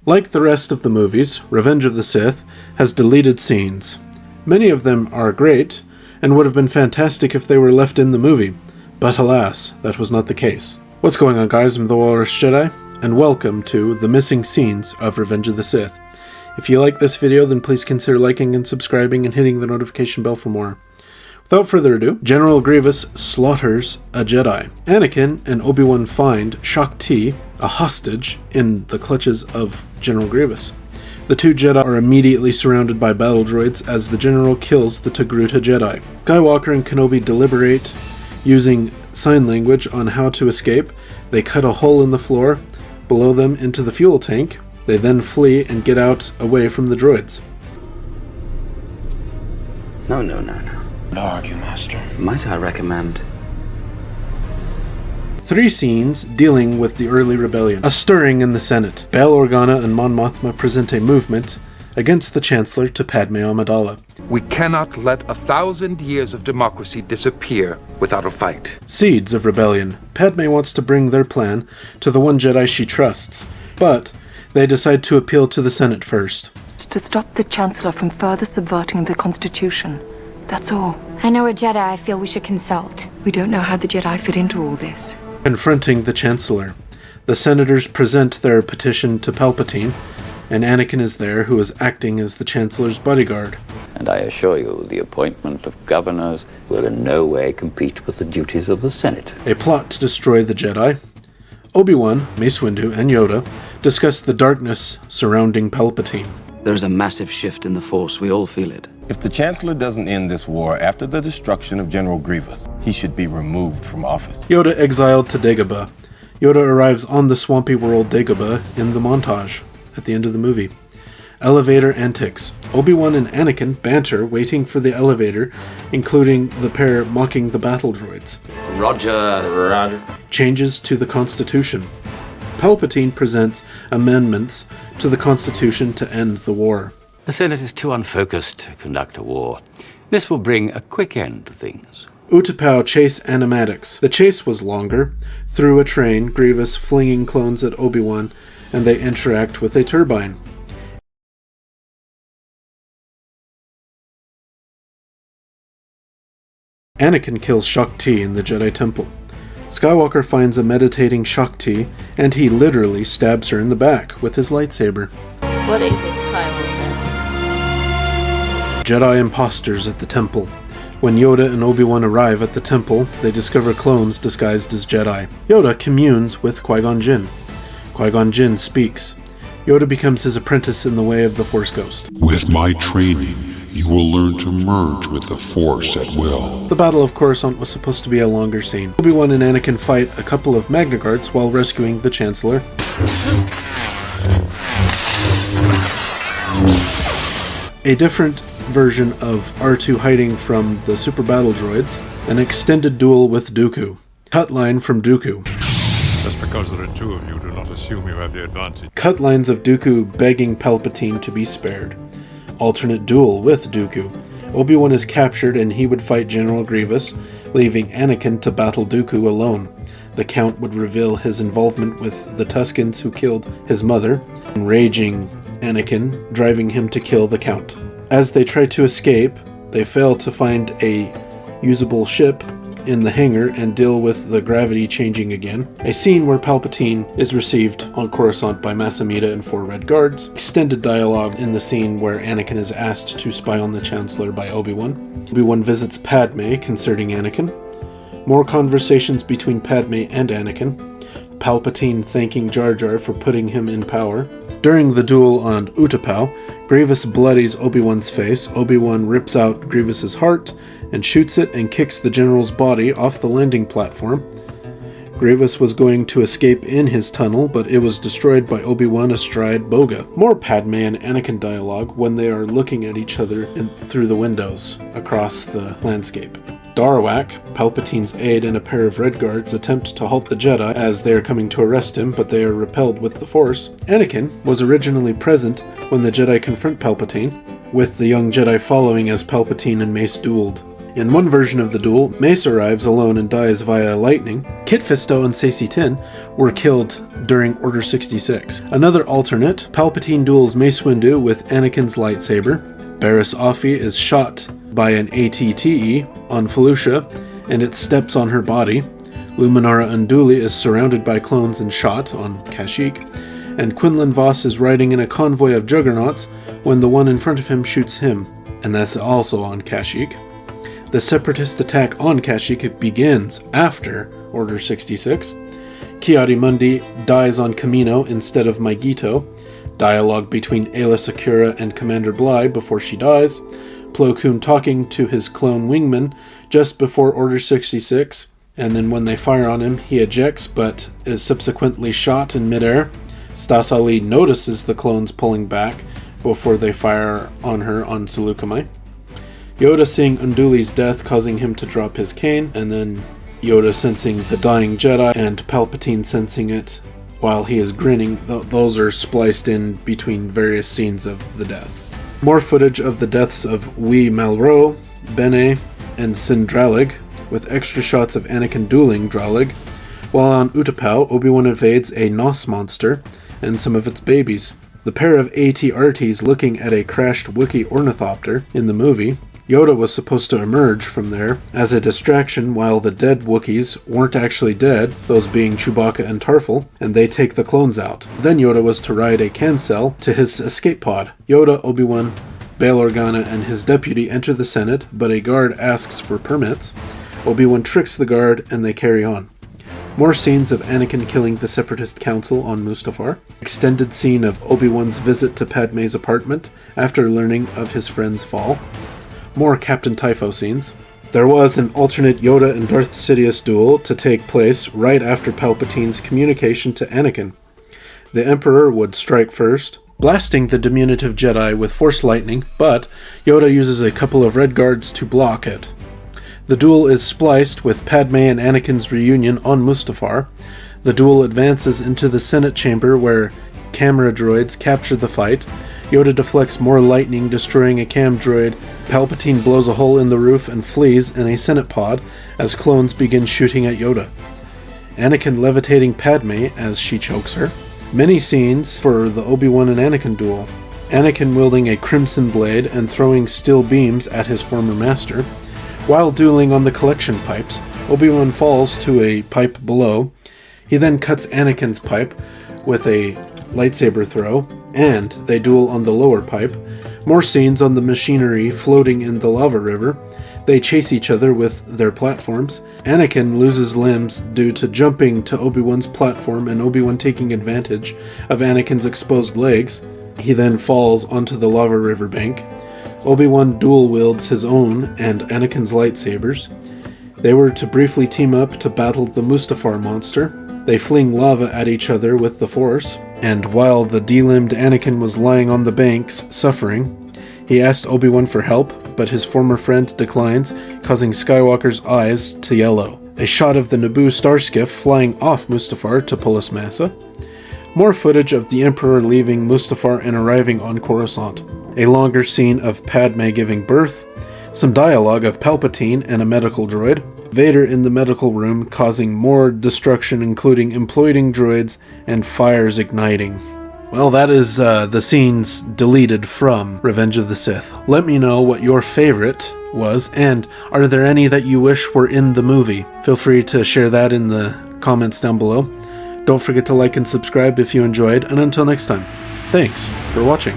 Like the rest of the movies, Revenge of the Sith has deleted scenes. Many of them are great, and would have been fantastic if they were left in the movie, but alas, that was not the case. What's going on, guys? I'm the Walrus Jedi, and welcome to the missing scenes of Revenge of the Sith. If you like this video, then please consider liking and subscribing and hitting the notification bell for more. Without further ado, General Grievous slaughters a Jedi. Anakin and Obi-Wan find Shaak, a hostage, in the clutches of General Grievous. The two Jedi are immediately surrounded by battle droids as the General kills the Togruta Jedi. Skywalker and Kenobi deliberate using sign language on how to escape. They cut a hole in the floor below them into the fuel tank. They then flee and get out away from the droids. No. No argue, Master. Might I recommend? 3 scenes dealing with the early rebellion. A stirring in the Senate. Bail Organa and Mon Mothma present a movement against the Chancellor to Padmé Amidala. We cannot let 1,000 years of democracy disappear without a fight. Seeds of rebellion. Padmé wants to bring their plan to the one Jedi she trusts, but they decide to appeal to the Senate first. To stop the Chancellor from further subverting the Constitution. That's all. I know a Jedi I feel we should consult. We don't know how the Jedi fit into all this. Confronting the Chancellor. The senators present their petition to Palpatine, and Anakin is there, who is acting as the Chancellor's bodyguard. And I assure you, the appointment of governors will in no way compete with the duties of the Senate. A plot to destroy the Jedi. Obi-Wan, Mace Windu, and Yoda discuss the darkness surrounding Palpatine. There's a massive shift in the Force. We all feel it. If the Chancellor doesn't end this war after the destruction of General Grievous, he should be removed from office. Yoda exiled to Dagobah. Yoda arrives on the swampy world Dagobah in the montage at the end of the movie. Elevator antics. Obi-Wan and Anakin banter waiting for the elevator, including the pair mocking the battle droids. Roger. Changes to the Constitution. Palpatine presents amendments to the Constitution to end the war. The Senate is too unfocused to conduct a war. This will bring a quick end to things. Utapau chase animatics. The chase was longer. Through a train, Grievous flinging clones at Obi-Wan, and they interact with a turbine. Anakin kills Shaak in the Jedi Temple. Skywalker finds a meditating Shaak, and he literally stabs her in the back with his lightsaber. What is it, Skywalker? Jedi imposters at the temple. When Yoda and Obi-Wan arrive at the temple, they discover clones disguised as Jedi. Yoda communes with Qui-Gon Jinn. Qui-Gon Jinn speaks. Yoda becomes his apprentice in the way of the Force Ghost. With my training, you will learn to merge with the Force at will. The Battle of Coruscant was supposed to be a longer scene. Obi-Wan and Anakin fight a couple of Magnaguards while rescuing the Chancellor. A different version of R2 hiding from the super battle droids. An extended duel with Dooku. Cut line from Dooku. Just because there are 2 of you, do not assume you have the advantage. Cut lines of Dooku begging Palpatine to be spared. Alternate duel with Dooku. Obi-Wan is captured and he would fight General Grievous, leaving Anakin to battle Dooku alone. The Count would reveal his involvement with the Tuskens who killed his mother, enraging Anakin, driving him to kill the Count. As they try to escape, they fail to find a usable ship in the hangar and deal with the gravity changing again. A scene where Palpatine is received on Coruscant by Mace Amedda and 4 Red Guards. Extended dialogue in the scene where Anakin is asked to spy on the Chancellor by Obi-Wan. Obi-Wan visits Padme concerning Anakin. More conversations between Padme and Anakin. Palpatine thanking Jar Jar for putting him in power. During the duel on Utapau, Grievous bloodies Obi-Wan's face. Obi-Wan rips out Grievous's heart and shoots it and kicks the General's body off the landing platform. Grievous was going to escape in his tunnel, but it was destroyed by Obi-Wan astride Boga. More Padme and Anakin dialogue when they are looking at each other through the windows across the landscape. Darawak, Palpatine's aide and a pair of Red Guards attempt to halt the Jedi as they are coming to arrest him, but they are repelled with the Force. Anakin was originally present when the Jedi confront Palpatine, with the young Jedi following as Palpatine and Mace dueled. In one version of the duel, Mace arrives alone and dies via lightning. Kit Fisto and Saesee Tiin were killed during Order 66. Another alternate, Palpatine duels Mace Windu with Anakin's lightsaber. Barriss Offee is shot by an AT-TE on Felucia, and it steps on her body. Luminara Unduli is surrounded by clones and shot on Kashyyyk, and Quinlan Vos is riding in a convoy of juggernauts when the one in front of him shoots him, and that's also on Kashyyyk. The Separatist attack on Kashyyyk begins after Order 66. Ki-Adi-Mundi dies on Kamino instead of Maigito. Dialogue between Aayla Secura and Commander Bly before she dies. Plo Koon talking to his clone wingman just before Order 66, and then when they fire on him, he ejects but is subsequently shot in midair. Stas Ali notices the clones pulling back before they fire on her on Seleucami. Yoda seeing Unduli's death causing him to drop his cane, and then Yoda sensing the dying Jedi and Palpatine sensing it while he is grinning. Those are spliced in between various scenes of the death. More footage of the deaths of Wee Malraux, Bene, and Sindralig, with extra shots of Anakin dueling Dralig. While on Utapau, Obi-Wan evades a Nos monster and some of its babies. The pair of AT-RTs looking at a crashed Wookiee ornithopter in the movie. Yoda was supposed to emerge from there as a distraction while the dead Wookiees weren't actually dead, those being Chewbacca and Tarful, and they take the clones out. Then Yoda was to ride a cancel to his escape pod. Yoda, Obi-Wan, Bail Organa, and his deputy enter the Senate, but a guard asks for permits. Obi-Wan tricks the guard and they carry on. More scenes of Anakin killing the Separatist Council on Mustafar. Extended scene of Obi-Wan's visit to Padme's apartment after learning of his friend's fall. More Captain Typho scenes. There was an alternate Yoda and Darth Sidious duel to take place right after Palpatine's communication to Anakin. The Emperor would strike first, blasting the diminutive Jedi with Force lightning, but Yoda uses a couple of Red Guards to block it. The duel is spliced with Padme and Anakin's reunion on Mustafar. The duel advances into the Senate chamber where camera droids capture the fight. Yoda deflects more lightning, destroying a cam droid. Palpatine blows a hole in the roof and flees in a Senate pod as clones begin shooting at Yoda. Anakin levitating Padme as she chokes her. Many scenes for the Obi-Wan and Anakin duel. Anakin wielding a crimson blade and throwing steel beams at his former master. While dueling on the collection pipes, Obi-Wan falls to a pipe below. He then cuts Anakin's pipe with a lightsaber throw, and they duel on the lower pipe. More scenes on the machinery floating in the lava river. They chase each other with their platforms. Anakin loses limbs due to jumping to Obi-Wan's platform and Obi-Wan taking advantage of Anakin's exposed legs. He then falls onto the lava river bank. Obi-Wan dual wields his own and Anakin's lightsabers. They were to briefly team up to battle the Mustafar monster. They fling lava at each other with the Force, and while the delimbed Anakin was lying on the banks, suffering, he asked Obi-Wan for help, but his former friend declines, causing Skywalker's eyes to yellow. A shot of the Naboo starskiff flying off Mustafar to Polis Massa. More footage of the Emperor leaving Mustafar and arriving on Coruscant. A longer scene of Padme giving birth. Some dialogue of Palpatine and a medical droid. Vader in the medical room causing more destruction, including imploding droids and fires igniting. Well, that is the scenes deleted from Revenge of the Sith. Let me know what your favorite was, and are there any that you wish were in the movie? Feel free to share that in the comments down below. Don't forget to like and subscribe if you enjoyed, and until next time, thanks for watching.